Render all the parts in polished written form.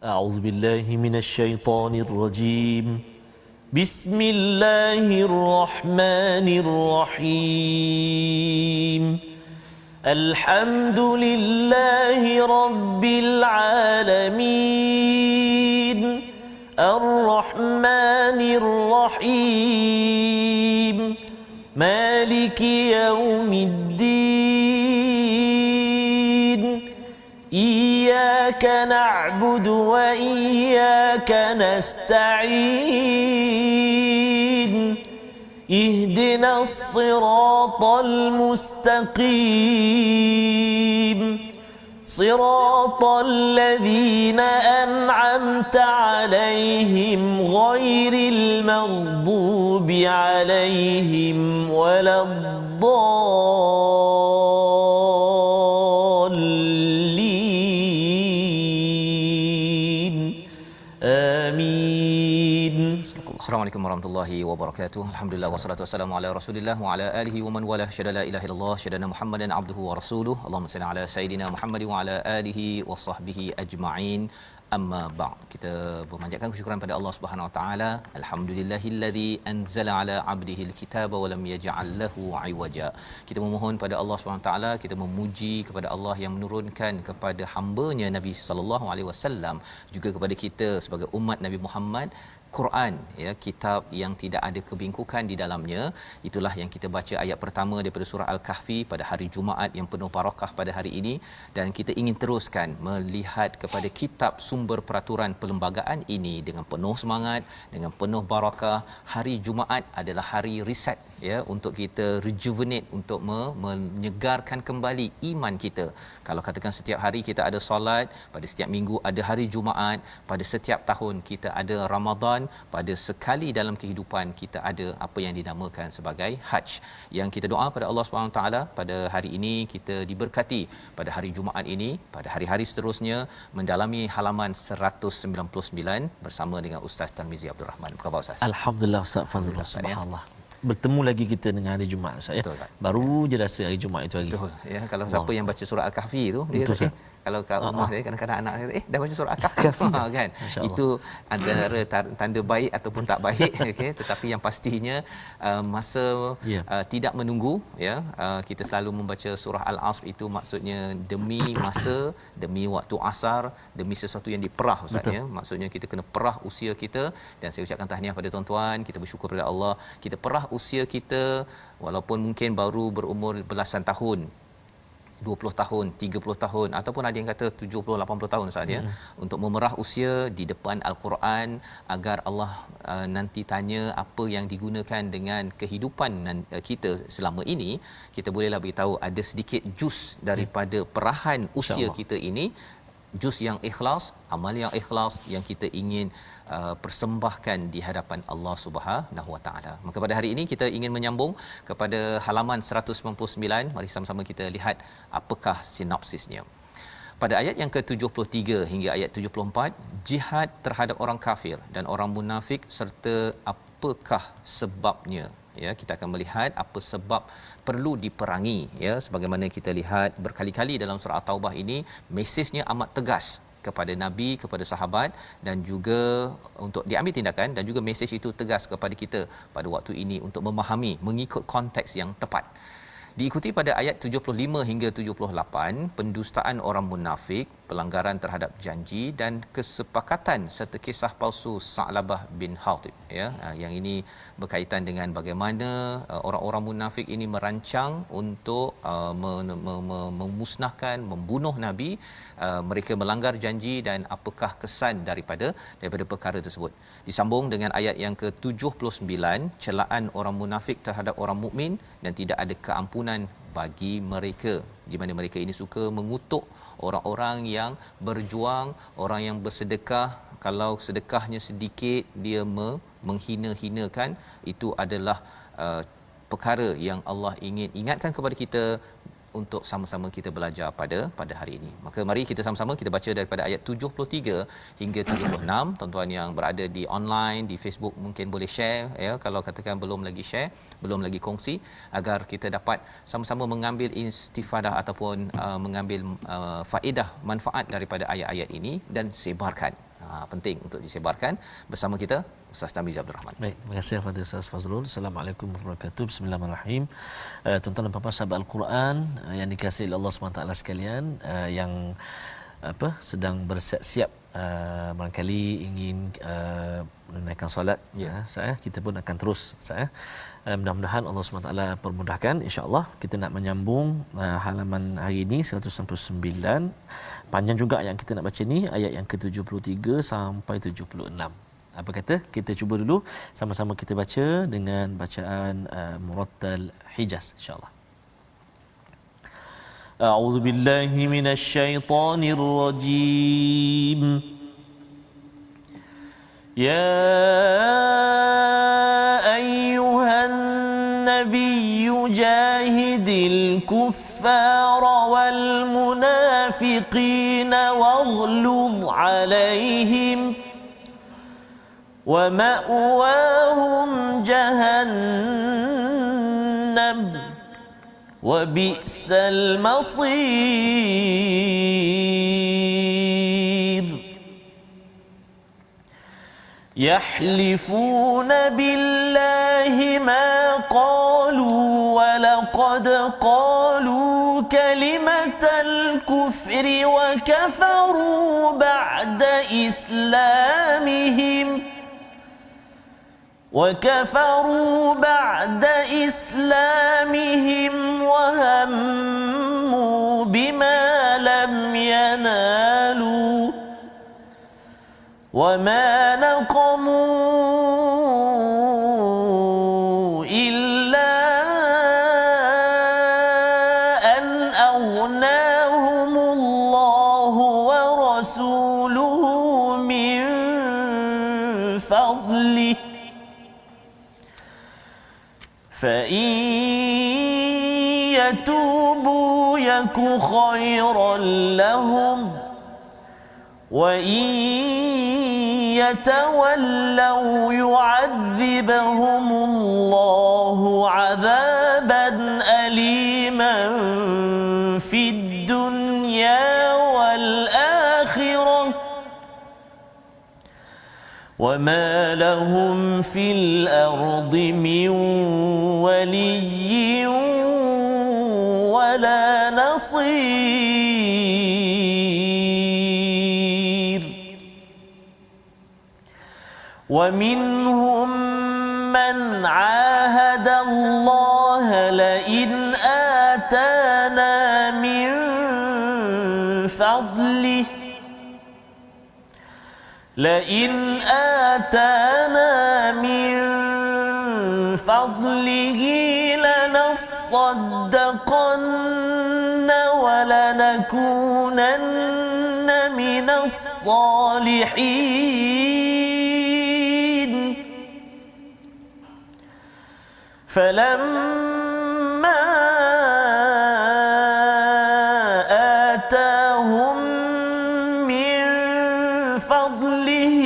أعوذ بالله من الشيطان الرجيم. بسم الله الرحمن الرحيم. الحمد لله رب العالمين. الرحمن الرحيم. مالك يوم الدين. إياك نعبد وإياك نستعين. اهدنا الصراط المستقيم. صراط الذين أنعمت عليهم غير المغضوب عليهم ولا الضالين. آمين. Assalamualaikum warahmatullahi wabarakatuh. Alhamdulillah wassalatu wassalamu ala Rasulillah wa ala alihi wa man wala syada la ilaha illallah syadana Muhammadan abduhu wa rasuluh. Allahumma salli ala sayidina Muhammad wa ala alihi wa sahbihi ajma'in. Amma ba'd. Kita memanjatkan kesyukuran pada Allah Subhanahu wa taala. Alhamdulillahillazi anzala ala 'abdihi alkitaba wa lam yaj'al lahu 'iwaja. Kita memohon pada Allah Subhanahu wa taala, kita memuji kepada Allah yang menurunkan kepada hamba-Nya Nabi sallallahu alaihi wasallam, juga kepada kita sebagai umat Nabi Muhammad Quran, ya, kitab yang tidak ada kebingkukan di dalamnya. Itulah yang kita baca ayat pertama daripada surah Al-Kahfi pada hari Jumaat yang penuh barakah pada hari ini, dan kita ingin teruskan melihat kepada kitab sumber peraturan perlembagaan ini dengan penuh semangat, dengan penuh barakah. Hari Jumaat adalah hari reset, ya, untuk kita rejuvenate, untuk menyegarkan kembali iman kita. Kalau katakan setiap hari kita ada solat, pada setiap minggu ada hari Jumaat, pada setiap tahun kita ada Ramadan, pada sekali dalam kehidupan kita ada apa yang dinamakan sebagai Hajj. Yang kita doa pada Allah Subhanahu taala pada hari ini kita diberkati pada hari Jumaat ini, pada hari-hari seterusnya mendalami halaman 199 bersama dengan Ustaz Tarmizi Abdul Rahman. Apa khabar Ustaz? Alhamdulillah Ustaz Fazrul. Subhanallah. Bertemu lagi kita dengan hari Jumaat Ustaz, ya. Betul, Baru je rasa hari Jumaat itu hari. Betul. Ya, kalau siapa yang baca surah Al-Kahfi itu, dia kata, kalau kat rumah saya kadang-kadang anak saya dah baca surah Al-Kahfi kan. Itu antara tanda baik ataupun tak baik, okey, tetapi yang pastinya masa tidak menunggu, ya. Kita selalu membaca surah Al-Asr, itu maksudnya demi masa, demi waktu asar, demi sesuatu yang diperah Ustaz, ya. Maksudnya kita kena perah usia kita, dan saya ucapkan tahniah pada tuan-tuan, kita bersyukur kepada Allah, kita perah usia kita walaupun mungkin baru berumur belasan tahun, 20 tahun, 30 tahun, ataupun ada yang kata 70, 80 tahun saja, untuk memerah usia di depan Al-Quran, agar Allah nanti tanya apa yang digunakan dengan kehidupan kita selama ini, kita bolehlah beritahu ada sedikit jus daripada perahan usia kita ini, jus yang ikhlas, amal yang ikhlas yang kita ingin persembahkan di hadapan Allah Subhanahu Wa Taala. Maka pada hari ini kita ingin menyambung kepada halaman 199. Mari sama-sama kita lihat apakah sinopsisnya. Pada ayat yang ke-73 hingga ayat 74, jihad terhadap orang kafir dan orang munafik serta apakah sebabnya. Ya, kita akan melihat apa sebab perlu diperangi, ya. Sebagaimana kita lihat berkali-kali dalam surah At-Taubah ini, mesejnya amat tegas kepada Nabi, kepada sahabat, dan juga untuk diambil tindakan, dan juga mesej itu tegas kepada kita pada waktu ini untuk memahami mengikut konteks yang tepat. Diikuti pada ayat 75 hingga 78, pendustaan orang munafik, pelanggaran terhadap janji dan kesepakatan serta kisah palsu Sa'labah bin Hatib, ya. Yang ini berkaitan dengan bagaimana orang-orang munafik ini merancang untuk memusnahkan, membunuh Nabi. Mereka melanggar janji, dan apakah kesan daripada perkara tersebut. Disambung dengan ayat yang ke-79, celaan orang munafik terhadap orang mukmin dan tidak ada keampunan bagi mereka, di mana mereka ini suka mengutuk orang-orang yang berjuang, orang yang bersedekah. Kalau sedekahnya sedikit, dia menghina-hinakan. Itu adalah perkara yang Allah ingin ingatkan kepada kita untuk sama-sama kita belajar pada hari ini. Maka mari kita sama-sama kita baca daripada ayat 73 hingga 76. Tuan-tuan yang berada di online, di Facebook mungkin boleh share, ya, kalau katakan belum lagi share, belum lagi kongsi, agar kita dapat sama-sama mengambil istifadah ataupun mengambil faedah, manfaat daripada ayat-ayat ini, dan sebarkan. penting untuk disebarkan. Bersama kita Ustaz Tamiz Abdul Rahman. Baik, terima kasih kepada Ustaz Fazrul. Assalamualaikum warahmatullahi wabarakatuh. Bismillahirrahmanirrahim. Tuan-tuan dan puan-puan sahabat Al-Quran yang dikasihi oleh Allah SWT sekalian, yang sedang bersiap-siap barangkali ingin menunaikan solat, saya kita pun akan terus mudah-mudahan Allah SWT permudahkan. InsyaAllah kita nak menyambung halaman hari ini 169. Panjang juga yang kita nak baca ni, ayat yang ke-73 sampai 76. Apa kata kita cuba dulu sama-sama kita baca dengan bacaan Murattal Hijaz, insyaAllah. A'udzu billahi minasyaitonir rajim. Ya ayyuhan nabiyyu jahidil kuffara wal munafiqina waghluz 'alaihim wa ma'wahum jahannam wa bi'sal masir. يحلفون بالله ما قالوا ولقد قالوا كلمة الكفر وكفروا بعد إسلامهم وهموا بما لم ينالوا وما نقموا إلا أن أغناهم الله ورسوله من فضله فإن يتوبوا يك خيرا لهم وإن يتولوا يعذبهم الله عذابا أليما في الدنيا والآخرة وما لهم في الأرض من ولي ولا نصير ومنهم من عاهد الله لئن آتانا من فضله لنصدقن ولنكونن من الصالحين فلما آتاهم من فضله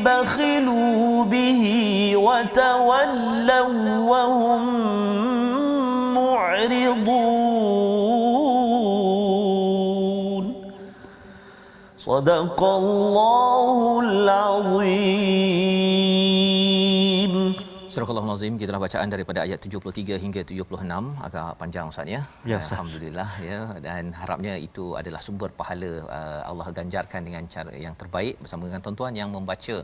بخلوا به وتولوا وهم معرضون صدق الله العظيم. Surah Al-Azim, kita dah bacaan daripada ayat 73 hingga 76, agak panjang Ustaz ya. Ya, alhamdulillah ya, dan harapnya itu adalah sumber pahala Allah ganjarkan dengan cara yang terbaik bersama dengan tuan-tuan yang membaca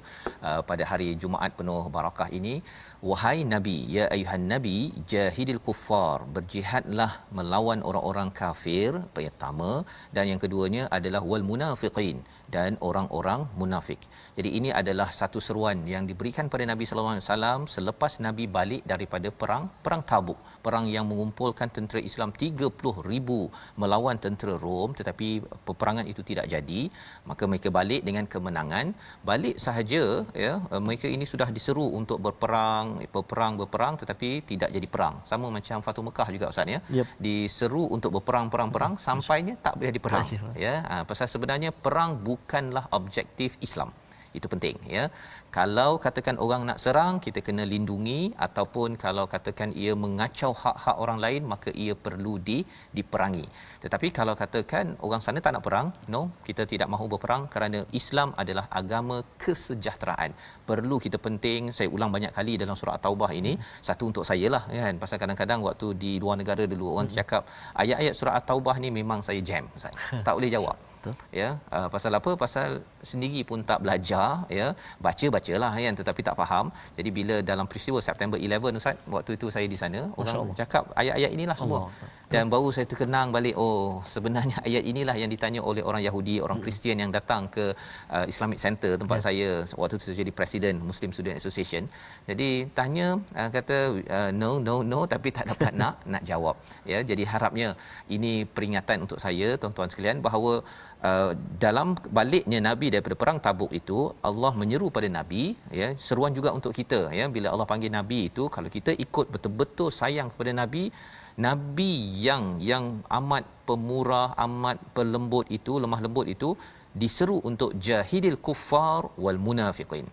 pada hari Jumaat penuh barakah ini. Wahai Nabi, ya ayuhan Nabi, jahidil kuffar, berjihadlah melawan orang-orang kafir, pertama, dan yang keduanya adalah wal munafiqin, dan orang-orang munafik. Jadi ini adalah satu seruan yang diberikan pada Nabi sallallahu alaihi wasallam selepas Nabi balik daripada perang Tabuk, perang yang mengumpulkan tentera Islam 30,000 melawan tentera Rom, tetapi peperangan itu tidak jadi. Maka mereka balik dengan kemenangan. Balik sahaja ya, mereka ini sudah diseru untuk berperang tetapi tidak jadi perang. Sama macam Fatu Mekah juga Ustaz ya. Diseru untuk berperang sampainya tak boleh diperang ya. Pasal sebenarnya perang bukanlah objektif Islam. Itu penting ya. Kalau katakan orang nak serang, kita kena lindungi, ataupun kalau katakan ia mengacau hak-hak orang lain, maka ia perlu diperangi. Tetapi kalau katakan orang sana tak nak perang, no, kita tidak mahu berperang kerana Islam adalah agama kesejahteraan. Perlu kita penting, saya ulang banyak kali dalam surah At-Taubah ini, satu untuk saya lah kan, pasal kadang-kadang waktu di luar negara dulu orang cakap ayat-ayat surah At-Taubah ni memang saya jam Ustaz. Tak boleh jawab. Ya, pasal apa? Pasal sendiri pun tak belajar ya, bacalah kan, tetapi tak faham. Jadi bila dalam peristiwa September 11 Ustaz, waktu itu saya di sana, orang cakap ayat-ayat inilah semua. Dan baru saya terkenang balik, oh sebenarnya ayat inilah yang ditanya oleh orang Yahudi, orang Kristian yang datang ke Islamic Center tempat saya waktu itu, saya jadi presiden Muslim Student Association. Jadi tanya, kata no tapi tak dapat nak jawab ya. Jadi harapnya ini peringatan untuk saya tuan-tuan sekalian, bahawa dalam baliknya Nabi daripada perang Tabuk itu, Allah menyeru pada Nabi ya, seruan juga untuk kita ya. Bila Allah panggil Nabi itu, kalau kita ikut betul-betul sayang kepada Nabi yang amat pemurah, amat pelembut itu, lemah lembut itu, diseru untuk jahidil kuffar wal munafiqin.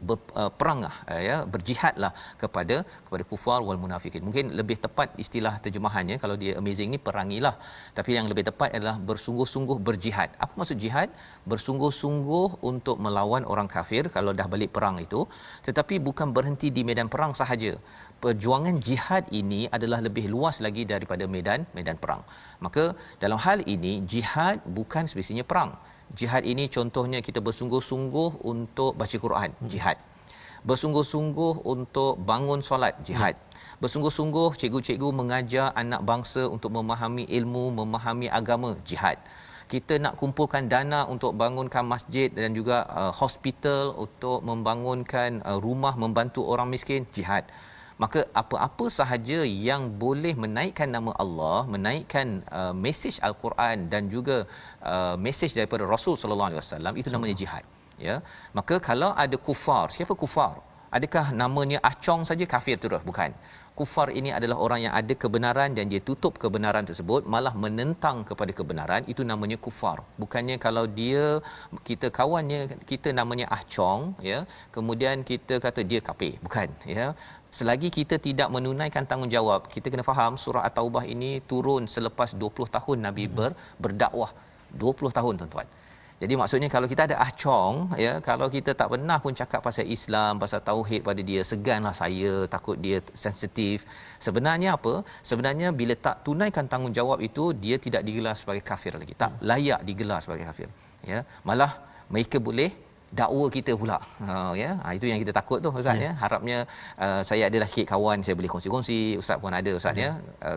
Berperanglah ya, berjihadlah kepada kufar wal munafikin. Mungkin lebih tepat istilah terjemahannya, kalau dia amazing ni perangilah, tapi yang lebih tepat adalah bersungguh-sungguh berjihad. Apa maksud jihad? Bersungguh-sungguh untuk melawan orang kafir kalau dah balik perang itu, tetapi bukan berhenti di medan perang sahaja. Perjuangan jihad ini adalah lebih luas lagi daripada medan perang. Maka dalam hal ini jihad bukan semestinya perang. Jihad ini contohnya kita bersungguh-sungguh untuk baca Quran, jihad. Bersungguh-sungguh untuk bangun solat, jihad. Bersungguh-sungguh cikgu-cikgu mengajar anak bangsa untuk memahami ilmu, memahami agama, jihad. Kita nak kumpulkan dana untuk bangunkan masjid dan juga hospital, untuk membangunkan rumah membantu orang miskin, jihad. Maka apa-apa sahaja yang boleh menaikkan nama Allah, menaikkan mesej Al-Quran dan juga mesej daripada Rasul sallallahu alaihi wasallam, itu namanya jihad ya. Maka kalau ada kufar, siapa kufar? Adakah namanya acong saja kafir terus? Bukan. Kufar ini adalah orang yang ada kebenaran dan dia tutup kebenaran tersebut, malah menentang kepada kebenaran, itu namanya kufar. Bukannya kalau dia, kita kawannya, kita namanya acong ya, kemudian kita kata dia kafir, bukan ya. Selagi kita tidak menunaikan tanggungjawab, kita kena faham surah At-Taubah ini turun selepas 20 tahun Nabi berdakwah. 20 tahun tuan-tuan. Jadi maksudnya kalau kita ada acong ya, kalau kita tak pernah pun cakap pasal Islam, pasal tauhid pada dia, seganlah saya, takut dia sensitif. Sebenarnya apa? Sebenarnya bila tak tunaikan tanggungjawab itu, dia tidak digelar sebagai kafir lagi. Tak layak digelar sebagai kafir. Ya, malah mereka boleh dakwa kita pula. Ya, itu yang kita takut tu Ustaz ya. Harapnya saya adalah sikit kawan, saya boleh kongsi-kongsi, Ustaz pun ada Ustaz ya.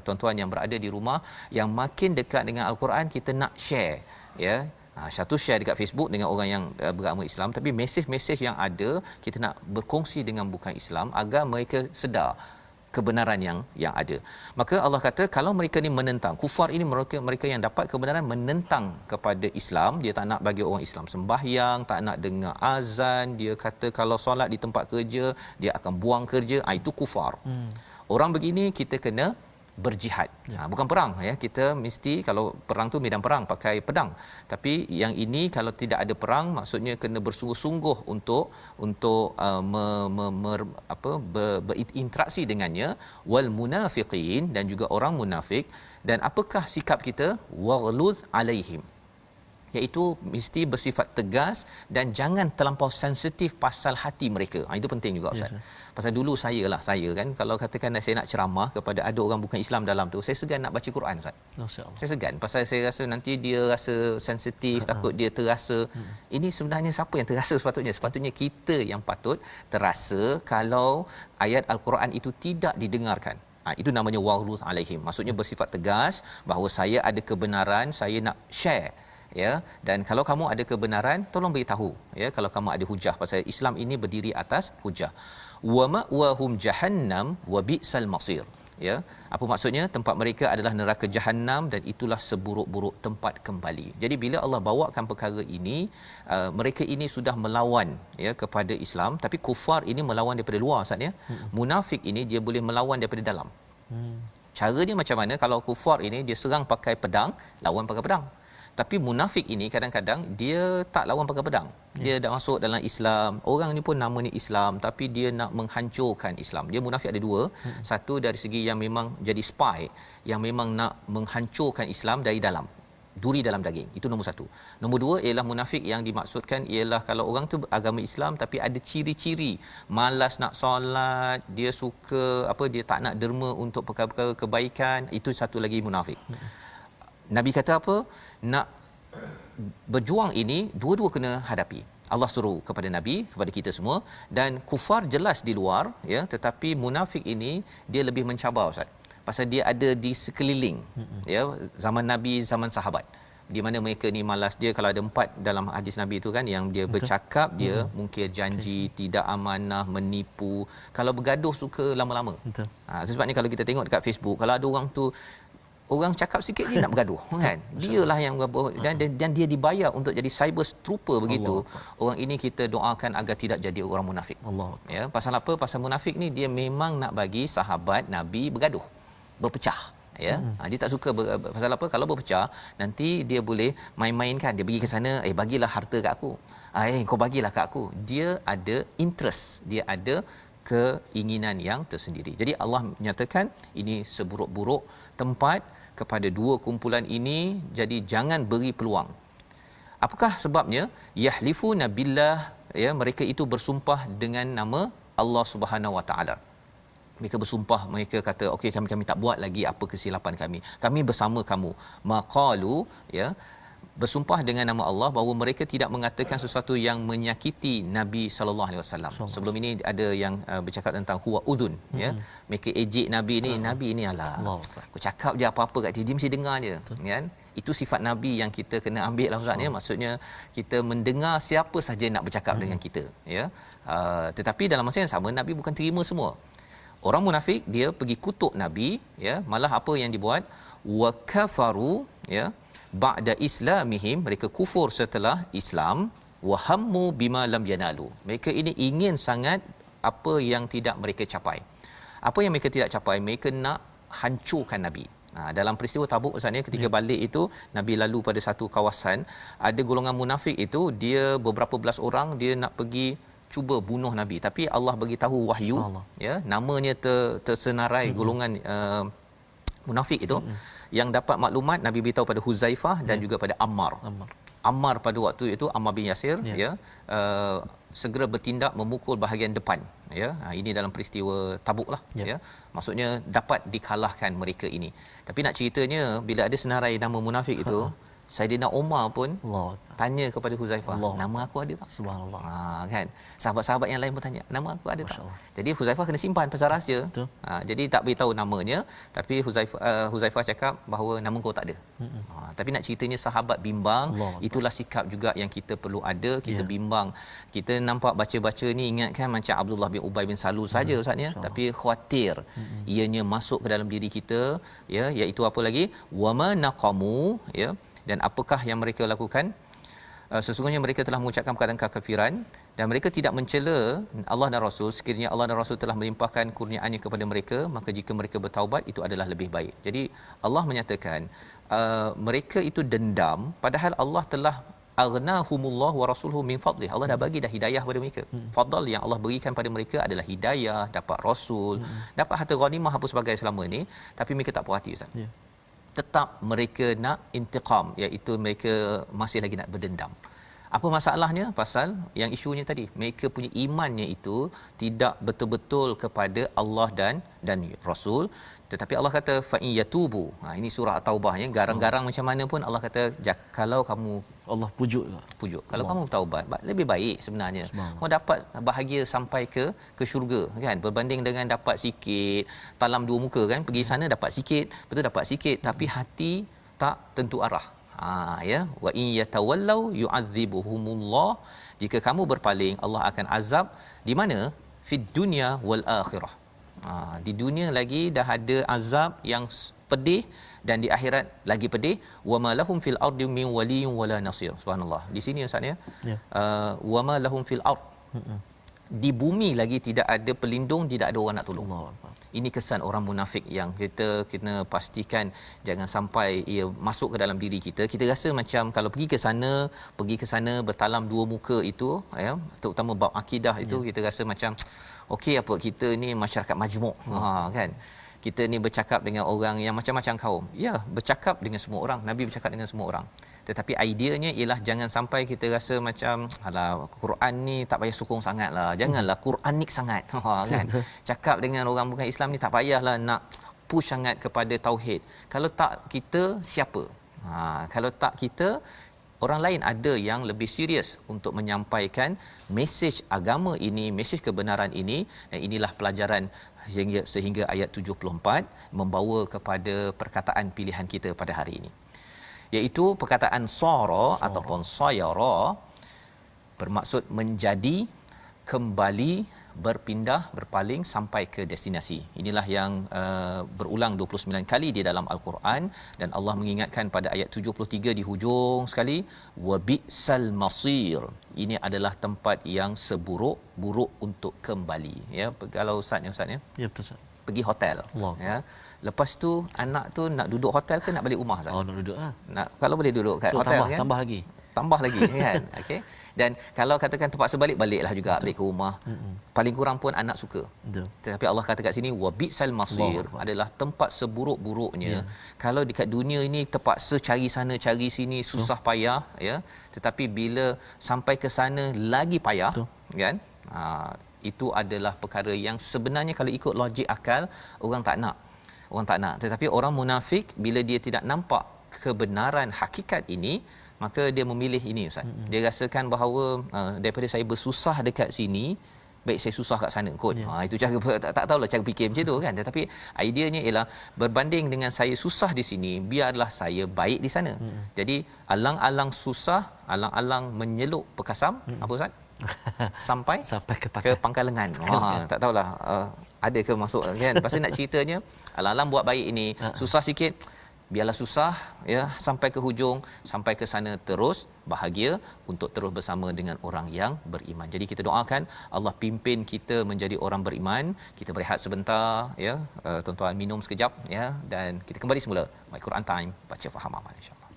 Tuan-tuan yang berada di rumah yang makin dekat dengan Al-Quran, kita nak share ya. Satu share dekat Facebook dengan orang yang beragama Islam, tapi mesej-mesej yang ada kita nak berkongsi dengan bukan Islam agar mereka sedar kebenaran yang ada. Maka Allah kata kalau mereka ni menentang, kufar ini mereka yang dapat kebenaran menentang kepada Islam, dia tak nak bagi orang Islam sembahyang, tak nak dengar azan, dia kata kalau solat di tempat kerja dia akan buang kerja, itu kufar. Orang begini kita kena berjihad. Bukan perang ya. Kita mesti, kalau perang tu medan perang pakai pedang. Tapi yang ini kalau tidak ada perang, maksudnya kena bersungguh-sungguh untuk berinteraksi dengannya, wal munafiqin, dan juga orang munafik. Dan apakah sikap kita? Waghluz alaihim, iaitu mesti bersifat tegas dan jangan terlampau sensitif pasal hati mereka. Itu penting juga Ustaz. Pasal dulu saya kan, kalau katakan saya nak ceramah kepada ada orang bukan Islam dalam tu, saya segan nak baca Quran Ustaz. Masya-Allah. Saya segan pasal saya rasa nanti dia rasa sensitif, takut dia terasa. Ini sebenarnya siapa yang terasa sepatutnya? Sepatutnya kita yang patut terasa kalau ayat Al-Quran itu tidak didengarkan. Itu namanya waghluz alaihim. Maksudnya bersifat tegas bahawa saya ada kebenaran, saya nak share ya, dan kalau kamu ada kebenaran tolong beritahu ya, kalau kamu ada hujah, pasal Islam ini berdiri atas hujah. Wa ma'wahum jahannam wa bi'sal masir ya. Apa maksudnya? Tempat mereka adalah neraka jahanam dan itulah seburuk-buruk tempat kembali. Jadi bila Allah bawakan perkara ini, mereka ini sudah melawan ya kepada Islam, tapi kufar ini melawan daripada luar Ustaz ya. Munafik ini dia boleh melawan daripada dalam. Caranya macam mana? Kalau kufar ini dia serang pakai pedang, lawan pakai pedang. Tapi munafik ini kadang-kadang dia tak lawan pakai pedang. Dia dah masuk dalam Islam. Orang ni pun nama ni Islam tapi dia nak menghancurkan Islam. Dia munafik ada dua. Satu dari segi yang memang jadi spy, yang memang nak menghancurkan Islam dari dalam. Duri dalam daging. Itu nombor satu. Nombor dua ialah munafik yang dimaksudkan ialah kalau orang tu agama Islam tapi ada ciri-ciri malas nak solat, dia suka dia tak nak derma untuk perkara-perkara kebaikan, itu satu lagi munafik. Nabi kata apa? Nak berjuang ini dua-dua kena hadapi. Allah suruh kepada Nabi, kepada kita semua, dan kufar jelas di luar ya, tetapi munafik ini dia lebih mencabar Ustaz. Pasal dia ada di sekeliling ya, zaman Nabi, zaman sahabat, di mana mereka ni malas. Dia kalau ada 4 dalam hadis Nabi itu kan, yang dia bercakap, dia mungkir janji, tidak amanah, menipu, kalau bergaduh suka lama-lama. Sebabnya kalau kita tengok dekat Facebook, kalau ada orang tu orang cakap sikit dia nak bergaduh kan, dialah yang dan dia dibayar untuk jadi cyber trooper begitu. Orang ini kita doakan agar tidak jadi orang munafik. Ya, pasal apa? Pasal munafik ni dia memang nak bagi sahabat Nabi bergaduh, berpecah ya. Dia tak suka pasal apa? Kalau berpecah nanti dia boleh main-mainkan, dia pergi ke sana, bagilah harta kat aku, kau bagilah kat aku. Dia ada interest, dia ada keinginan yang tersendiri. Jadi Allah menyatakan ini seburuk-buruk tempat kepada dua kumpulan ini, jadi jangan beri peluang. Apakah sebabnya? Yahlifuna billah, ya, mereka itu bersumpah dengan nama Allah Subhanahu Wa Taala. Mereka bersumpah, mereka kata okey, kami tak buat lagi apa kesilapan kami bersama kamu. Maqalu, ya, bersumpah dengan nama Allah bahawa mereka tidak mengatakan sesuatu yang menyakiti Nabi sallallahu alaihi wasallam. Sebelum ini ada yang bercakap tentang huwa udhun, ya. Mereka ejek Nabi ni, Nabi ni alah. Aku cakap je apa-apa kat dia mesti dengar je, kan? Itu sifat Nabi yang kita kena ambil lah Ustaz, ya. Maksudnya kita mendengar siapa saja nak bercakap dengan kita, ya. Tetapi dalam masa yang sama Nabi bukan terima semua. Orang munafik dia pergi kutuk Nabi, ya, malah apa yang dibuat, wa kafaru, ya, ba'da islamihim, mereka kufur setelah Islam, wa hammu bima lam yanalu, mereka ini ingin sangat apa yang tidak mereka capai. Apa yang mereka tidak capai, mereka nak hancurkan Nabi. Dalam peristiwa Tabuk Ustaz ni, ketika balik itu Nabi lalu pada satu kawasan, ada golongan munafik itu, dia beberapa belas orang, dia nak pergi cuba bunuh Nabi, tapi Allah bagi tahu wahyu, ya, namanya tersenarai golongan munafik itu. Yang dapat maklumat Nabi beritahu pada Huzaifah dan juga pada Ammar pada waktu itu, Ammar bin Yasir, ya, segera bertindak memukul bahagian depan, ya. Ini dalam peristiwa Tabuk lah, ya. Maksudnya dapat dikalahkan mereka ini. Tapi nak ceritanya, bila ada senarai nama munafik itu, Saidina Umar pun tanya kepada Huzaifah, nama aku ada tak? Subhanallah. Kan? Sahabat-sahabat yang lain pun tanya, nama aku ada tak? Jadi Huzaifah kena simpan pasal rahsia. Jadi tak beritahu namanya, tapi Huzaifah cakap bahawa nama kau tak ada. Tapi nak ceritanya sahabat bimbang, itulah sikap juga yang kita perlu ada, kita bimbang. Kita nampak baca-baca ni ingat kan macam Abdullah bin Ubay bin Salul saja Ustaz, ya, tapi khawatir ianya masuk ke dalam diri kita, ya, iaitu apa lagi? Wama naqamu, ya. Dan apakah yang mereka lakukan? Sesungguhnya mereka telah mengucapkan perkataan kekafiran dan mereka tidak mencela Allah dan Rasul. Sekiranya Allah dan Rasul telah melimpahkan kurniaannya kepada mereka, maka jika mereka bertaubat, itu adalah lebih baik. Jadi Allah menyatakan mereka itu dendam, padahal Allah telah aghnahumullah wa rasuluhu min fadlih. Allah dah bagi dah hidayah pada mereka. Fadl yang Allah berikan pada mereka adalah hidayah, dapat rasul, dapat harta ghanimah apa sebagainya selama ini, tapi mereka tak puas hati, Ustaz. Tetap mereka nak intiqam, iaitu mereka masih lagi nak berdendam. Apa masalahnya? Pasal yang isunya tadi, mereka punya imannya itu tidak betul-betul kepada Allah dan Rasul. Tetapi Allah kata fa in yatubu. Ini surah At-Taubah, ya. Garang-garang macam mana pun Allah kata, kalau kamu, Allah pujuk. Kalau kamu taubat, lebih baik sebenarnya. Kau dapat bahagia sampai ke syurga, kan, berbanding dengan dapat sikit, talam dua muka, kan, pergi sana dapat sikit, betul dapat sikit, tapi hati tak tentu arah. Ya, wa in yatawallau yu'adzibuhumullah, jika kamu berpaling, Allah akan azab di mana? Fid dunya wal akhirah. Di dunia lagi dah ada azab yang pedih, dan di akhirat lagi pedih. Wama lahum fil ardi min waliyyin wala nasir. Subhanallah. Di sini Ustaz, ya. Wama lahum fil ard. di bumi lagi tidak ada pelindung, tidak ada orang nak tolong. Allah Akbar. Ini kesan orang munafik yang kita kena pastikan jangan sampai ia masuk ke dalam diri kita. Kita rasa macam kalau pergi ke sana bertalam dua muka itu, ya, terutama bab akidah itu, kita rasa macam okey apa, kita ni masyarakat majmuk. Kan. Kita ni bercakap dengan orang yang macam-macam kaum. Ya, bercakap dengan semua orang. Nabi bercakap dengan semua orang. Tetapi ideanya ialah jangan sampai kita rasa macam alah, Quran ni tak payah sokong sangatlah. Janganlah Quranik sangat. Kan. Cakap dengan orang bukan Islam ni tak payahlah nak push sangat kepada tauhid. Kalau tak kita, siapa? Kalau tak kita, orang lain ada yang lebih serius untuk menyampaikan mesej agama ini, mesej kebenaran ini. Dan inilah pelajaran sehingga ayat 74 membawa kepada perkataan pilihan kita pada hari ini, iaitu perkataan sara ataupun sayara, bermaksud menjadi, kembali, berpindah, berpaling sampai ke destinasi. Inilah yang berulang 29 kali di dalam Al-Quran, dan Allah mengingatkan pada ayat 73 di hujung sekali, wa bi'sal masir. Ini adalah tempat yang seburuk-buruk untuk kembali. Ya, kalau Ustaz ya. Ya, betul Ustaz. Pergi hotel. Allah. Ya. Lepas tu anak tu nak duduk hotel ke nak balik rumah Ustaz? Oh, nak duduk Nak, kalau boleh duduk kat hotel kan. Tambah lagi kan. Okey. Dan kalau katakan terpaksa baliklah juga, balik ke rumah. Paling kurang pun anak suka. Betul. Tetapi Allah kata kat sini wa bi'sal masir, adalah tempat seburuk-buruknya. Kalau dekat dunia ini terpaksa cari sana cari sini, susah payah, ya. Tetapi bila sampai ke sana lagi payah, kan? Itu adalah perkara yang sebenarnya kalau ikut logik akal orang tak nak. Tetapi orang munafik bila dia tidak nampak kebenaran hakikat ini, maka dia memilih ini Ustaz. Dia rasakan bahawa daripada saya bersusah dekat sini, baik saya susah kat sana kot. Itu cara tak tahulah cara fikir macam tu kan. Tetapi ideanya ialah berbanding dengan saya susah di sini, biarlah saya baik di sana. Jadi alang-alang susah, alang-alang menyeluk pekasam, apa Ustaz? Sampai ke pangkal lengan. Tak tahulah ada ke masuk kan. Pasal nak ceritanya alang-alang buat baik ini, susah sikit, biarlah susah, ya, sampai ke hujung, sampai ke sana terus bahagia untuk terus bersama dengan orang yang beriman. Jadi kita doakan Allah pimpin kita menjadi orang beriman. Kita berehat sebentar, ya, tuan-tuan minum sekejap, ya, dan kita kembali semula My Quran Time, baca faham amal insya-Allah.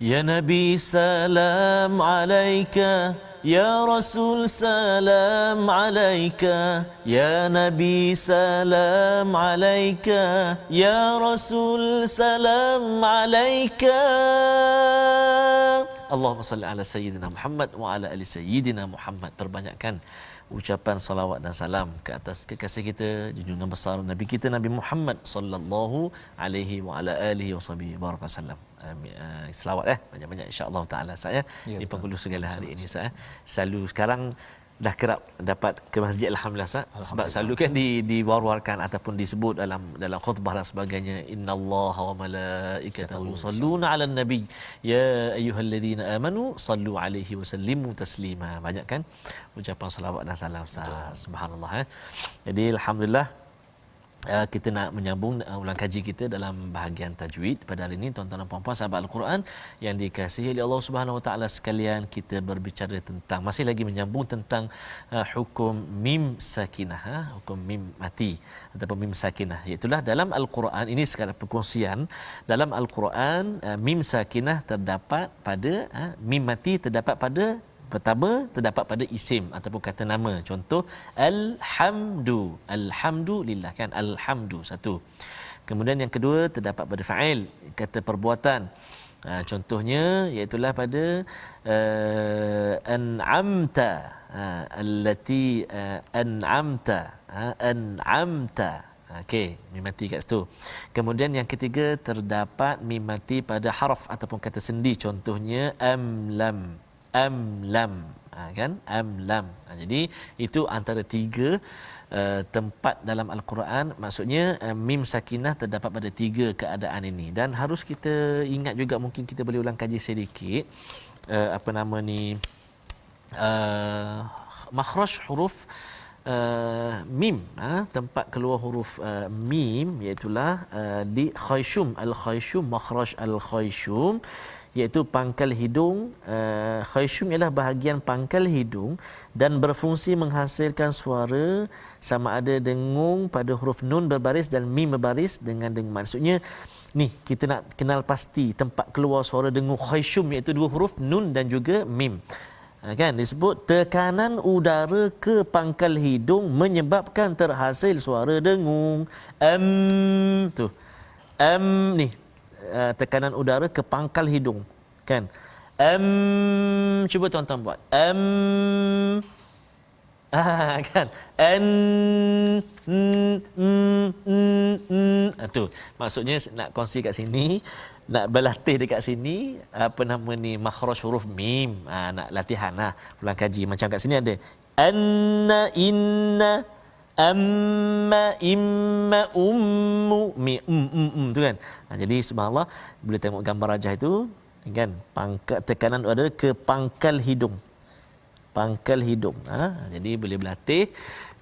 Ya Nabi salam alaika, Ya Rasul salam alaika, Ya Nabi salam alaika, Ya Rasul salam alaika. Allahumma salli ala Sayyidina Muhammad wa ala ali Sayyidina Muhammad. Perbanyakkan ucapan salawat dan salam ke atas kekasih kita, junjungan besar Nabi kita Nabi Muhammad sallallahu alaihi wa ala alihi wasallam. Selawat banyak-banyak insya-Allah taala saya di penghulu segala hari ini saya. Selalu sekarang dah kerap dapat ke masjid alhamdulillah Ustaz. Sebab selalu kan diwar-warkan ataupun disebut dalam khutbah dan sebagainya, innallaha wa malaikatahu yusalluna 'alan nabi ya ayyuhallazina amanu sallu 'alaihi wa sallimu taslima. Banyak kan ucapan selawat dan salam Ustaz. Subhanallah. Jadi alhamdulillah kita nak menyambung ulang kaji kita dalam bahagian tajwid pada hari ini, tuan-tuan dan puan-puan sahabat Al-Quran yang dikasihi oleh Allah Subhanahu Wa Taala sekalian. Kita berbicara tentang, masih lagi menyambung tentang hukum mim sakinah, hukum mim mati ataupun mim sakinah. Iaitulah dalam Al-Quran ini sekadar perkongsian, dalam Al-Quran mim sakinah terdapat pada mim mati terdapat pada pertama terdapat pada isim ataupun kata nama. Contoh alhamdu, alhamdulillah kan, alhamdu satu. Kemudian yang kedua terdapat pada fa'il, kata perbuatan. Contohnya iaitulah pada an'amta, allati an'amta, an'amta. Okey, mim mati kat situ. Kemudian yang ketiga terdapat mim mati pada haraf ataupun kata sendi. Contohnya amlam, amlam, kan, amlam. Jadi itu antara tiga tempat dalam al-Quran, maksudnya mim sakinah terdapat pada tiga keadaan ini. Dan harus kita ingat juga, mungkin kita boleh ulang kaji sedikit apa nama ni, makhraj huruf mim, tempat keluar huruf mim, iaitulah di khayshum, al-khayshum, makhraj al-khayshum, iaitu pangkal hidung. Khayshum ialah bahagian pangkal hidung dan berfungsi menghasilkan suara sama ada dengung pada huruf nun berbaris dan mim berbaris dengan dengung. Maksudnya ni kita nak kenal pasti tempat keluar suara dengung khayshum, iaitu dua huruf nun dan juga mim. Kan disebut tekanan udara ke pangkal hidung menyebabkan terhasil suara dengung. Tu ni tekanan udara ke pangkal hidung, kan. Cuba tuan-tuan buat kan, tu maksudnya nak kongsi kat sini, nak berlatih dekat sini, apa nama ni, makhraj huruf mim. Nak latihan lah, ulang kaji. Macam kat sini ada anna, inna, amma, imma, ummu, mi, tu kan. Jadi subhanallah, boleh tengok gambar rajah itu kan, pangkal tekanan udara ke pangkal hidung, pangkal hidung. Jadi boleh berlatih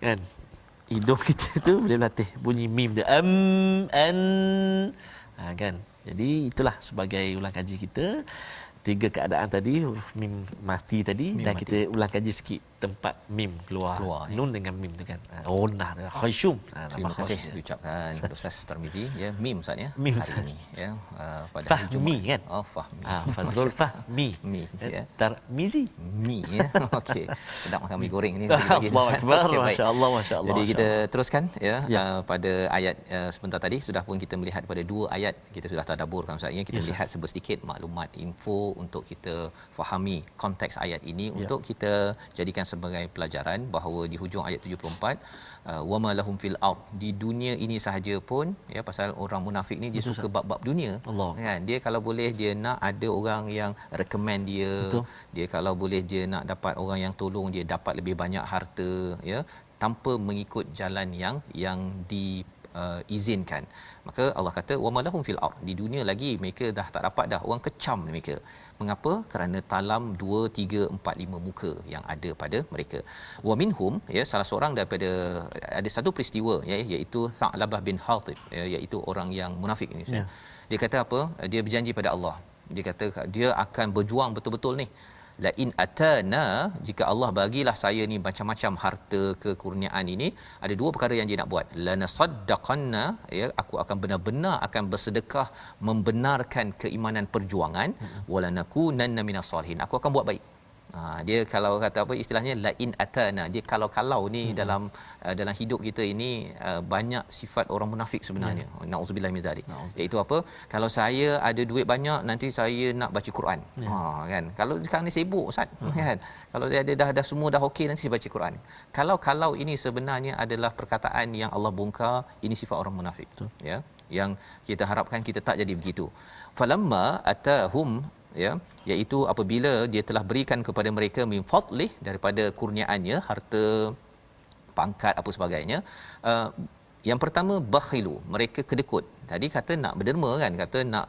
kan, hidung kita tu boleh berlatih bunyi mim dia, an, kan. Jadi itulah sebagai ulang kaji kita, tiga keadaan tadi, huruf mim mati tadi, mim dan mati. Kita ulang kaji sikit tempat mim keluar nun dengan mim tu kan. Nah, khayshum. Terima kasih diucapkan Ustaz Tarmizi, ya, mim Ustaz ya, mim hari ini ya, pada fahmi kan. Fahmi. Fazrul Fahmi. Mi ya. Tarmizi mi ya. Okey. Sedap makan mi goreng ni. Allahu akbar. Masya-Allah, masya-Allah. Jadi kita teruskan ya, pada ayat sebentar tadi sudah pun kita melihat pada dua ayat kita sudah tadaburkan Ustaz ya. Kita lihat sedikit maklumat info untuk kita fahami konteks ayat ini, untuk kita jadikan sebagai pelajaran bahawa di hujung ayat 74, wama lahum fil ard, di dunia ini sahaja pun ya, pasal orang munafik ni dia suka bab-bab dunia kan. Dia kalau boleh dia nak ada orang yang recommend dia. Betul. Dia kalau boleh dia nak dapat orang yang tolong dia, dapat lebih banyak harta ya, tanpa mengikut jalan yang izinkan. Maka Allah kata wama lahum fil ard, di dunia lagi mereka dah tak dapat dah, orang kecam mereka. Mengapa? Kerana talam 2, 3, 4, 5 muka yang ada pada mereka. Wa minhum ya, salah seorang daripada, ada satu peristiwa ya, iaitu Tha'labah bin Hatib ya, iaitu orang yang munafik ini. Dia kata apa? Dia berjanji pada Allah. Dia kata dia akan berjuang betul-betul ni. La in atana, jika Allah bagilah saya ni macam-macam harta kekurniaan ini, ada dua perkara yang dia nak buat. Lanasaddaqanna ya, aku akan benar-benar akan bersedekah membenarkan keimanan perjuangan, walanakunanna minas salihin, aku akan buat baik. Dia kalau kata apa istilahnya, la in atana, dia kalau ni dalam hidup kita ini banyak sifat orang munafik sebenarnya. Nauzubillah min zalik. Iaitu apa? Kalau saya ada duit banyak, nanti saya nak baca Quran. Kan. Kalau sekarang ni sibuk Ustaz, kan. Kalau dia ada dah semua dah okey, nanti saya baca Quran. Kalau ini sebenarnya adalah perkataan yang Allah bongkar, ini sifat orang munafik. Ya. Yang kita harapkan kita tak jadi begitu. Falamma atahum ya, iaitu apabila dia telah berikan kepada mereka min fadlih, daripada kurniaannya, harta, pangkat, apa sebagainya. Yang pertama bakhilu, mereka kedekut. Tadi kata nak berderma kan, kata nak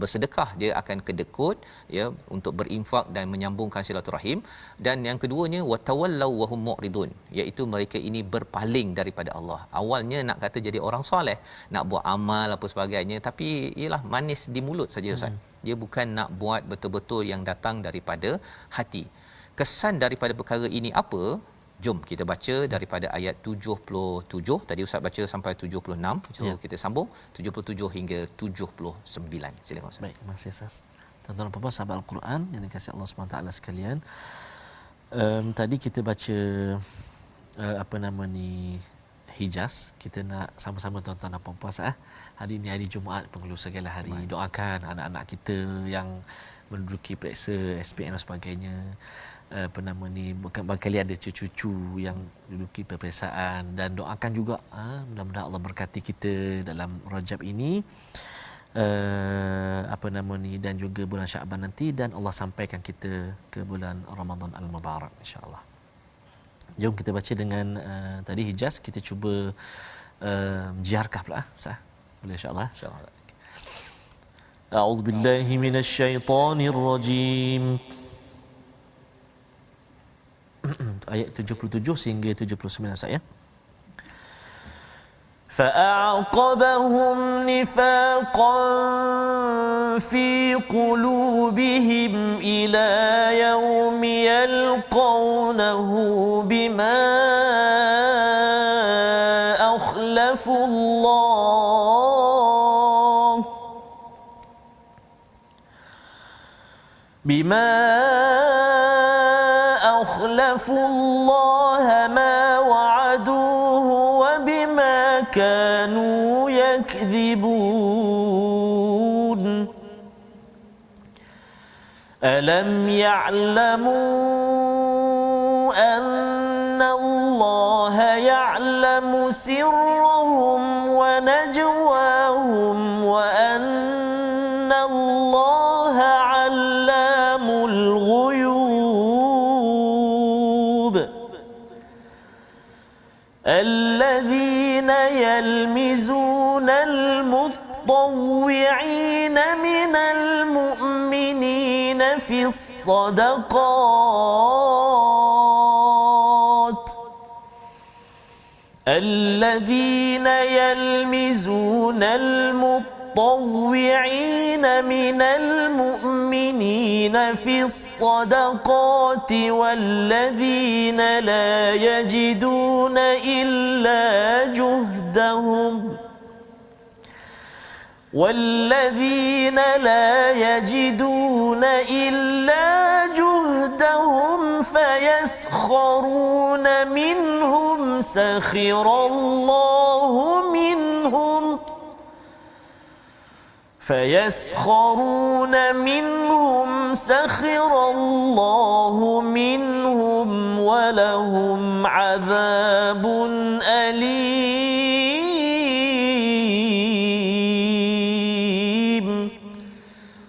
bersedekah, dia akan kedekut ya, untuk berinfak dan menyambungkan silaturahim. Dan yang keduanya watawallau wahum mu'ridun, iaitu mereka ini berpaling daripada Allah. Awalnya nak kata jadi orang soleh, nak buat amal apa sebagainya, tapi ialah manis di mulut saja Ustaz. Dia bukan nak buat betul-betul yang datang daripada hati. Kesan daripada perkara ini apa? Jom kita baca daripada ayat 77. Tadi Ustaz baca sampai 76. Jom kita sambung 77 hingga 79. Silakan Ustaz. Baik, terima kasih Ustaz. Tuan-tuan dan puan-puan sahabat Al-Quran yang dikasihi Allah SWT sekalian, Tadi kita baca apa nama ni, Hijaz. Kita nak sama-sama tuan-tuan dan puan-puan hari ini hari Jumaat, penghulu segala hari. Doakan anak-anak kita yang menduduki periksa SPM dan sebagainya. Apa nama ni, bukan barangkali ada cucu-cucu yang duduki peperiksaan, dan doakan juga mudah-mudahan Allah berkati kita dalam Rajab ini, apa nama ni, dan juga bulan Syaban nanti, dan Allah sampaikan kita ke bulan Ramadan Al-Mubarak insya-Allah. Jom kita baca dengan tadi Hijaz, kita cuba jiarkah pula sah. Boleh insya-Allah. Insya-Allah. A'udzu billahi minasy syaithanir rajim. Ayat 77 sehingga 79 saya. فأعقبهم نفاقا في قلوبهم إلى يوم يلقونه بما أخلفوا الله ما وعدوه وبما كانوا يكذبون ألم يعلموا أن الله يعلم سرهم ونجواهم وأن الله علام الغيوب الذين يلمزون المطوعين من المؤمنين في الصدقات الذين يلمزون المطوعين من المؤمنين في الصدقات والذين لا يجدون إلا جهدهم فيسخرون منهم سخر الله منهم ولهم عذاب أليم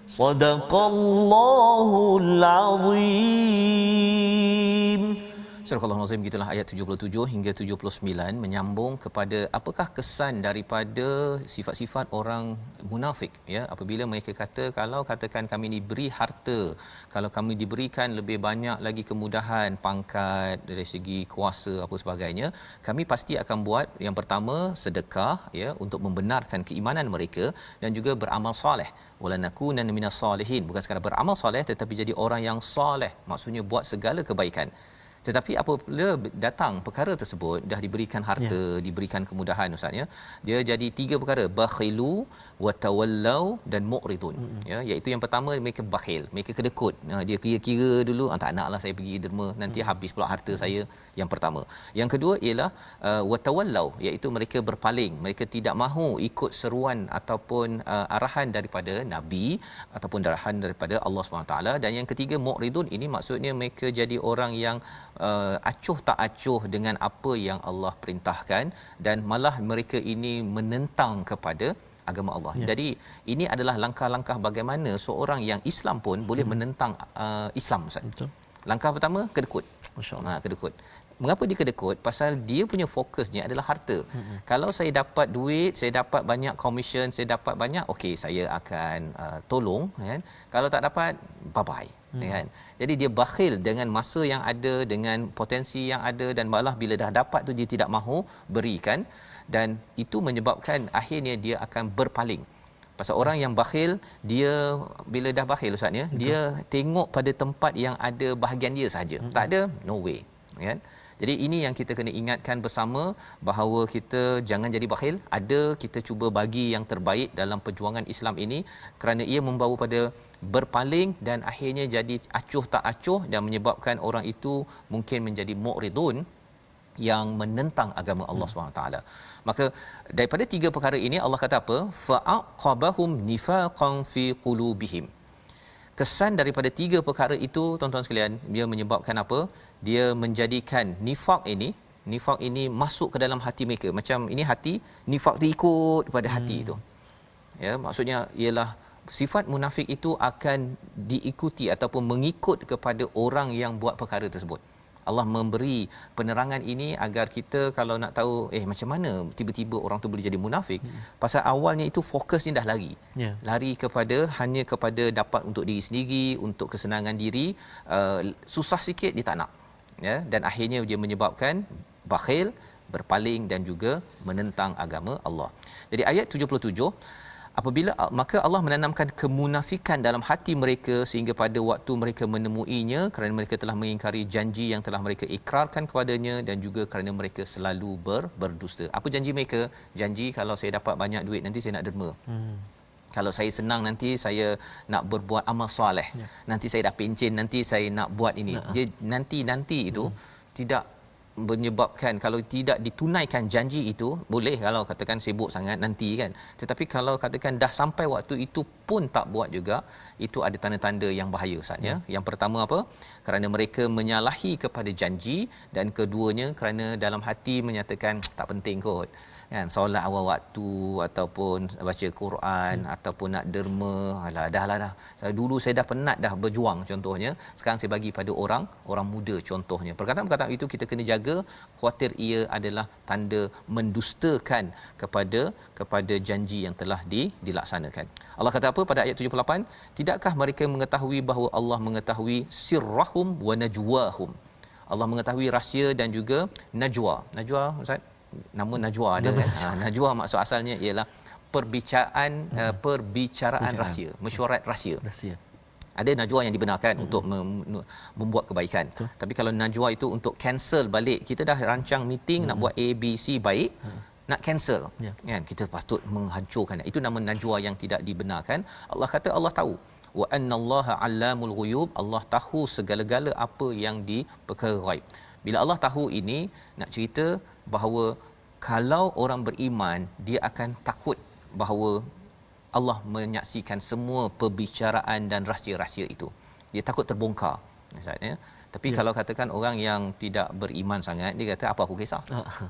صدق الله العظيم. Surah Al-Nazim, gitulah ayat 77 hingga 79 menyambung kepada apakah kesan daripada sifat-sifat orang munafik, ya, apabila mereka kata, kalau katakan kami diberi harta, kalau kami diberikan lebih banyak lagi kemudahan, pangkat, dari segi kuasa apa sebagainya, kami pasti akan buat yang pertama sedekah, ya, untuk membenarkan keimanan mereka, dan juga beramal soleh. Walanakunanna minas solihin, bukan sekadar beramal soleh tetapi jadi orang yang soleh, maksudnya buat segala kebaikan. Tetapi apabila datang perkara tersebut, dah diberikan harta, diberikan kemudahan ustaz, ya, dia jadi tiga perkara, bakhilu wa tawallau dan mu'ridun, ya, iaitu yang pertama mereka bakhil, mereka kedekut, dia kira-kira dulu, tak naklah saya pergi derma, nanti habis pula harta saya, yang pertama. Yang kedua ialah wa tawallau, iaitu mereka berpaling, mereka tidak mahu ikut seruan ataupun arahan daripada nabi ataupun arahan daripada Allah SWT. Dan yang ketiga mu'ridun, ini maksudnya mereka jadi orang yang acuh tak acuh dengan apa yang Allah perintahkan, dan malah mereka ini menentang kepada agama Allah. Jadi ini adalah langkah-langkah bagaimana seorang yang Islam pun boleh menentang Islam, Ustaz. Betul. Langkah pertama, kedekut. Masya-Allah. Kedekut. Mengapa dia kedekut? Pasal dia punya fokusnya adalah harta. Kalau saya dapat duit, saya dapat banyak komisen, saya dapat banyak, okey, saya akan tolong, kan. Kalau tak dapat, bye-bye. Kan? Jadi dia bakhil dengan masa yang ada, dengan potensi yang ada, dan malah bila dah dapat tu dia tidak mahu berikan, dan itu menyebabkan akhirnya dia akan berpaling. Pasal orang yang bakhil, dia bila dah bakhil, ustaz, ya, dia tengok pada tempat yang ada bahagian dia saja. Tak ada, no way, kan. Jadi ini yang kita kena ingatkan bersama, bahawa kita jangan jadi bakhil. Ada kita cuba bagi yang terbaik dalam perjuangan Islam ini, kerana ia membawa pada berpaling dan akhirnya jadi acuh tak acuh dan menyebabkan orang itu mungkin menjadi mu'ridun, yang menentang agama Allah SWT. Maka daripada tiga perkara ini Allah kata apa? Fa'aqabahum nifaqan fi qulubihim. Kesan daripada tiga perkara itu, tuan-tuan sekalian, dia menyebabkan apa? Dia menjadikan nifaq ini masuk ke dalam hati mereka. Macam ini hati, nifaq tu ikut pada hati itu. Ya, maksudnya ialah sifat munafik itu akan diikuti ataupun mengikut kepada orang yang buat perkara tersebut. Allah memberi penerangan ini agar kita kalau nak tahu macam mana tiba-tiba orang tu boleh jadi munafik, pasal awalnya itu fokusnya dah lari. Lari kepada hanya kepada dapat untuk diri sendiri, untuk kesenangan diri, susah sikit dia tak nak. Ya, dan akhirnya dia menyebabkan bakhil, berpaling dan juga menentang agama Allah. Jadi ayat 77, apabila maka Allah menanamkan kemunafikan dalam hati mereka sehingga pada waktu mereka menemuinya, kerana mereka telah mengingkari janji yang telah mereka ikrarkan kepadanya dan juga kerana mereka selalu berdusta. Apa janji mereka? Janji kalau saya dapat banyak duit nanti saya nak derma. Kalau saya senang nanti saya nak berbuat amal soleh. Nanti saya dah pencen nanti saya nak buat ini. Dia nanti itu tidak menyebabkan, kalau tidak ditunaikan janji itu, boleh kalau katakan sibuk sangat nanti kan, tetapi kalau katakan dah sampai waktu itu pun tak buat juga, itu ada tanda-tanda yang bahaya Ustaz ya. Yang pertama apa? Kerana mereka menyalahi kepada janji, dan keduanya kerana dalam hati menyatakan tak penting kot kan, solat awal waktu ataupun baca Quran ataupun nak derma, alah dah. Dulu saya dah penat dah berjuang contohnya, sekarang saya bagi pada orang muda contohnya. Perkataan-perkataan itu kita kena jaga, khuatir ia adalah tanda mendustakan kepada janji yang telah dilaksanakan. Allah kata apa pada ayat 78? Tidakkah mereka mengetahui bahawa Allah mengetahui sirrahum wa najwahum? Allah mengetahui rahsia dan juga najwa. Najwa Ustaz, nama najwa ada kan? Najwa maksud asalnya ialah perbicaraan rahsia, mesyuarat rahsia. Ada najwa yang dibenarkan untuk membuat kebaikan. Tapi kalau najwa itu untuk cancel balik, kita dah rancang meeting nak buat A B C baik, nak cancel kan, kita patut menghancurkan. Itu nama najwa yang tidak dibenarkan. Allah kata Allah tahu, wa annallaha allamul ghuyub, Allah tahu segala-gala apa yang di perkara ghaib. Bila Allah tahu ini, nak cerita bahawa kalau orang beriman, dia akan takut bahawa Allah menyaksikan semua perbicaraan dan rahsia-rahsia itu. Dia takut terbongkar maksudnya. Tapi kalau katakan orang yang tidak beriman sangat, dia kata apa aku kisah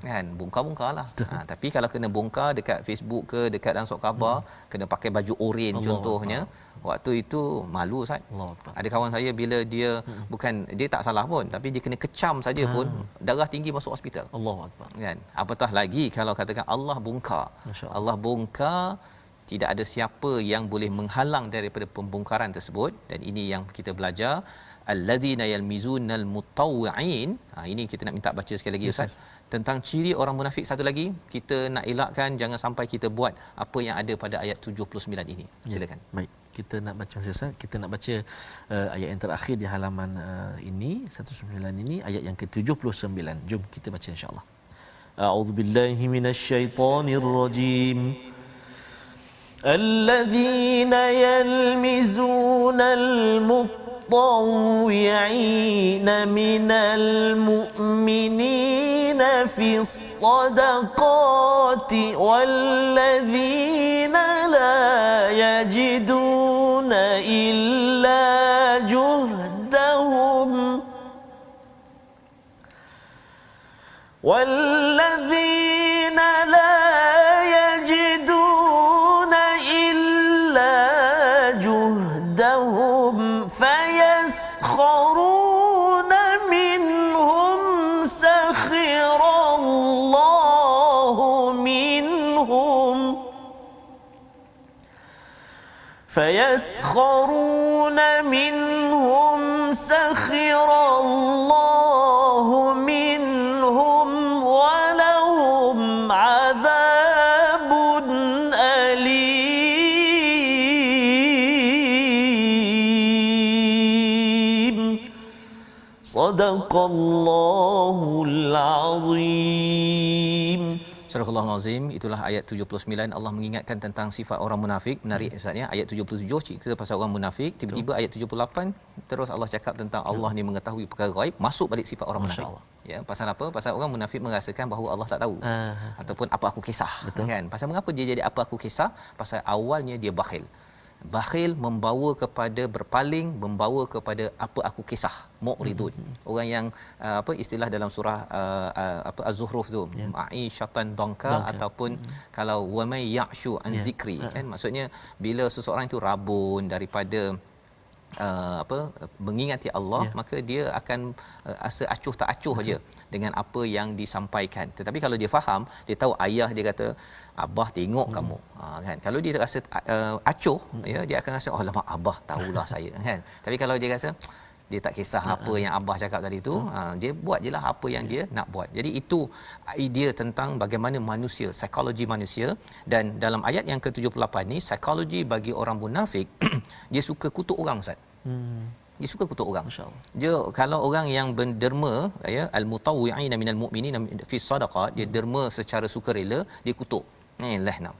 kan, bongkar-bongkarlah. Tapi kalau kena bongkar dekat Facebook ke dekat dalam surat khabar, kena pakai baju oren contohnya, waktu itu malu Ustaz. Ada kawan saya bila dia bukan dia tak salah pun, tapi dia kena kecam saja pun darah tinggi masuk hospital. Allahuakbar kan. Apatah lagi kalau katakan Allah bongkar. Allah bongkar, tidak ada siapa yang boleh menghalang daripada pembongkaran tersebut. Dan ini yang kita belajar, alladzina yalmizunal mutawwi'in. Ini kita nak minta baca sekali lagi Ustaz. Tentang ciri orang munafik satu lagi, kita nak elakkan jangan sampai kita buat apa yang ada pada ayat 79 ini. Silakan. Baik, kita nak baca Ustaz. Kita nak baca ayat yang terakhir di halaman ini 109 ini, ayat yang ke-79. Jom kita baca insya-Allah. A'udzubillahi minasyaitonirrajim. الذين يلمزون المطوعين من المؤمنين في الصدقات والذين لا يجدون إلا جهدهم والذين لا يجدون إلا جهدهم فيسخرون منهم سخر الله منهم فيسخرون منهم سخر الله منهم ولهم عذاب أليم صدق Sadaqallahul azim. Surah Al-Azim, itulah ayat 79. Allah mengingatkan tentang sifat orang munafik. Menarik Ustaz ya. Ayat 77 cerita pasal orang munafik, tiba-tiba ayat 78 terus Allah cakap tentang Allah ni mengetahui perkara gaib, masuk balik sifat orang munafik. Ya, pasal apa? Pasal orang munafik merasakan bahawa Allah tak tahu. Ataupun apa aku kisah. Betul. Kan? Pasal mengapa dia jadi apa aku kisah? Pasal awalnya dia bakhil. Bakhil membawa kepada berpaling, membawa kepada apa aku kisah, mu'ridun. Orang yang apa istilah dalam surah apa Az-Zukhruf tu, ma'isyatan dangka, ataupun kalau wa may ya'shu an zikri, kan maksudnya bila seseorang itu rabun daripada apa mengingati Allah, maka dia akan rasa acuh tak acuh aja dengan apa yang disampaikan. Tetapi kalau dia faham, dia tahu ayah dia kata abah tengok kamu, kan. Kalau dia rasa acuh, ya, dia akan rasa oh lama abah tahulah saya, kan. Tapi kalau dia rasa dia tak kisah apa yang abah cakap tadi tu, dia buat jelah apa yang dia nak buat. Jadi itu idea tentang bagaimana manusia, psikologi manusia. Dan dalam ayat yang ke-78 ni, psikologi bagi orang munafik dia suka kutuk orang, Ustaz. Dia suka kutuk orang. Dia kalau orang yang berderma, ya, al-mutawwi'ina minal mu'minina fi sadaqah, dia derma secara sukarela, dia kutuk. Lah nak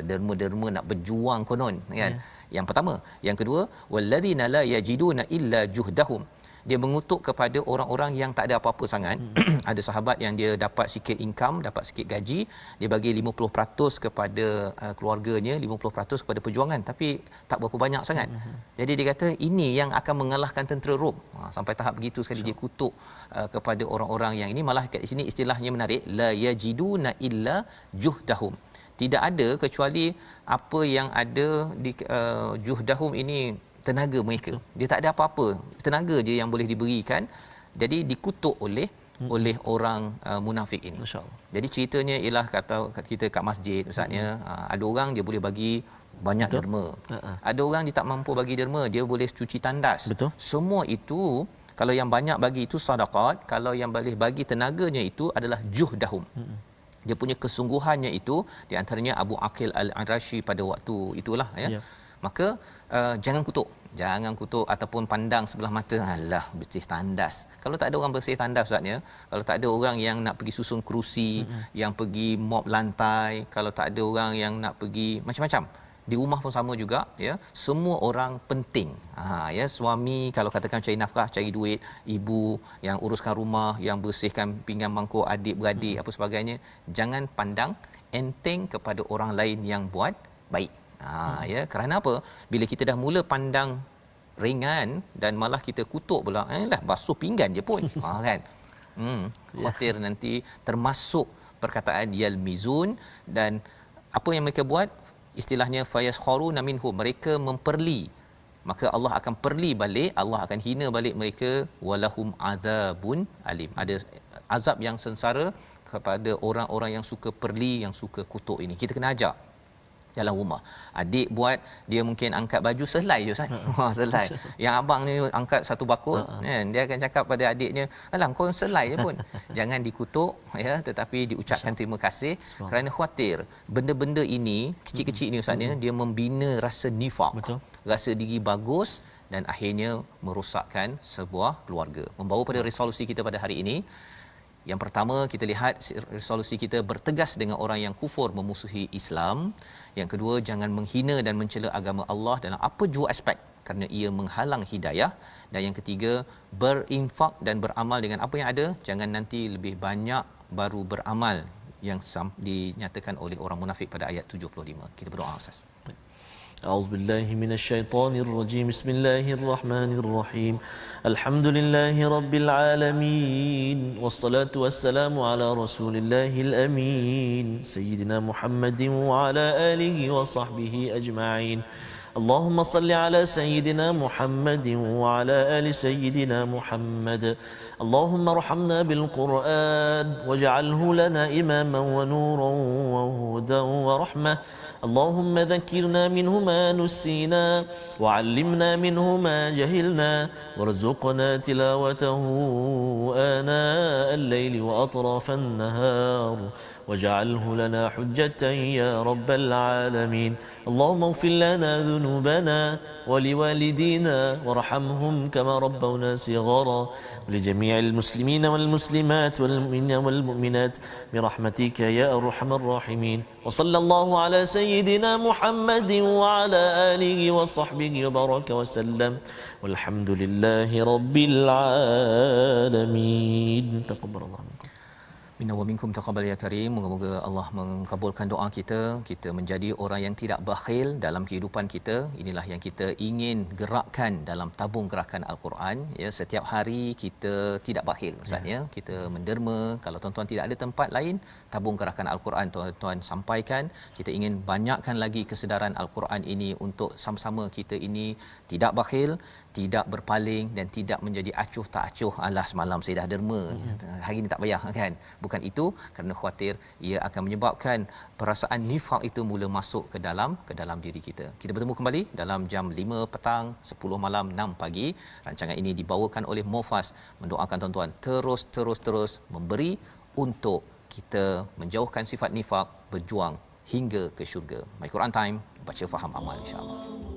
derma nak berjuang konon, kan. Yang pertama, yang kedua, walladzina la yajiduna illa juhdahum. Dia mengutuk kepada orang-orang yang tak ada apa-apa sangat. Ada sahabat yang dia dapat sikit income, dapat sikit gaji, dia bagi 50% kepada keluarganya, 50% kepada perjuangan, tapi tak berapa banyak sangat. Jadi dia kata ini yang akan mengalahkan tentera Rom. Sampai tahap begitu sekali dia kutuk kepada orang-orang yang ini. Malah kat sini istilahnya menarik, la yajiduna illa juhdahum. Tidak ada kecuali apa yang ada di juhdahum ini, tenaga mereka. Dia tak ada apa-apa, tenaga je yang boleh diberikan. Jadi dikutuk oleh orang munafik ini. Jadi ceritanya ialah kata kita kat masjid Ustaznya, ada orang dia boleh bagi banyak derma. Ada orang dia tak mampu bagi derma, dia boleh cuci tandas. Betul. Semua itu kalau yang banyak bagi itu sedekah, kalau yang boleh bagi tenaganya itu adalah juhdahum. Dia punya kesungguhannya itu, di antaranya Abu Aqil Al-Arashi pada waktu itulah, ya. Maka jangan kutuk ataupun pandang sebelah mata, alah bersih tandas. Kalau tak ada orang bersih tandas Ustaznya, kalau tak ada orang yang nak pergi susun kerusi, yang pergi mop lantai, kalau tak ada orang yang nak pergi macam-macam, di rumah pun sama juga, ya. Semua orang penting. Ya, suami kalau katakan cari nafkah, cari duit, ibu yang uruskan rumah, yang bersihkan pinggan mangkuk adik-beradik apa sebagainya, jangan pandang enteng kepada orang lain yang buat baik. Ya, kerana apa? Bila kita dah mula pandang ringan dan malah kita kutuk pula, lah basuh pinggan je pun, kan. Khawatir nanti termasuk perkataan yalmizun. Dan apa yang mereka buat, istilahnya fayaskharuna minhum, mereka memperli, maka Allah akan perli balik, Allah akan hina balik mereka. Walahum adzabun alim, ada azab yang sengsara kepada orang-orang yang suka perli, yang suka kutuk ini. Kita kena ajak dalam rumah. Adik buat, dia mungkin angkat baju selai je Ustaz. Selai. Yang abang ni angkat satu bakul, kan, dia akan cakap pada adiknya, alah kau selai je pun. Jangan dikutuk, ya, tetapi diucapkan terima kasih, kerana khawatir benda-benda ini kecil-kecil ni Ustaz, dia membina rasa nifaq. Rasa diri bagus, dan akhirnya merosakkan sebuah keluarga. Membawa pada resolusi kita pada hari ini. Yang pertama, kita lihat resolusi kita bertegas dengan orang yang kufur, memusuhi Islam. Yang kedua, jangan menghina dan mencela agama Allah dalam apa jua aspek, kerana ia menghalang hidayah. Dan yang ketiga, berinfak dan beramal dengan apa yang ada. Jangan nanti lebih banyak baru beramal, yang dinyatakan oleh orang munafik pada ayat 75. Kita berdoa Ustaz. أعوذ بالله من الشيطان الرجيم بسم الله الرحمن الرحيم الحمد لله رب العالمين والصلاة والسلام على رسول الله الأمين سيدنا محمد وعلى آله وصحبه أجمعين اللهم صل على سيدنا محمد وعلى آل سيدنا محمد اللهم ارحمنا بالقرآن واجعله لنا إماما ونورا وهدى ورحمة اللهم ذكرنا منه ما نسينا وعلمنا منه ما جهلنا وارزقنا تلاوته آناء الليل وأطراف النهار واجعله لنا حجة يا رب العالمين اللهم اغفر لنا ذنوبنا ولوالدينا وارحمهم كما ربونا صغارا ولجميع المسلمين والمسلمات والمؤمنين والمؤمنات برحمتك يا أرحم الراحمين وصلى الله على سيدنا محمد وعلى آله وصحبه وبارك وسلم والحمد لله رب العالمين تقبل الله منكم. Minna wa minkum taqabbal ya karim. Moga-moga Allah mengabulkan doa kita, kita menjadi orang yang tidak bakhil dalam kehidupan kita. Inilah yang kita ingin gerakkan dalam tabung gerakan Al-Quran ya. Setiap hari kita tidak bakhil Ustaz ya. Kita menderma. Kalau tuan-tuan tidak ada tempat lain, tabung gerakan Al-Quran tuan-tuan sampaikan. Kita ingin banyakkan lagi kesedaran Al-Quran ini untuk sama-sama kita ini tidak bakhil, tidak berpaling dan tidak menjadi acuh tak acuh, alah semalam saya dah derma, hari ni tak payah kan. Bukan itu, kerana khawatir ia akan menyebabkan perasaan nifak itu mula masuk ke dalam diri kita. Kita bertemu kembali dalam jam 5 petang, 10 malam, 6 pagi. Rancangan ini dibawakan oleh Mofas, mendoakan tuan-tuan terus memberi untuk kita menjauhkan sifat nifak, berjuang hingga ke syurga. My Quran Time, baca faham amal insya-Allah.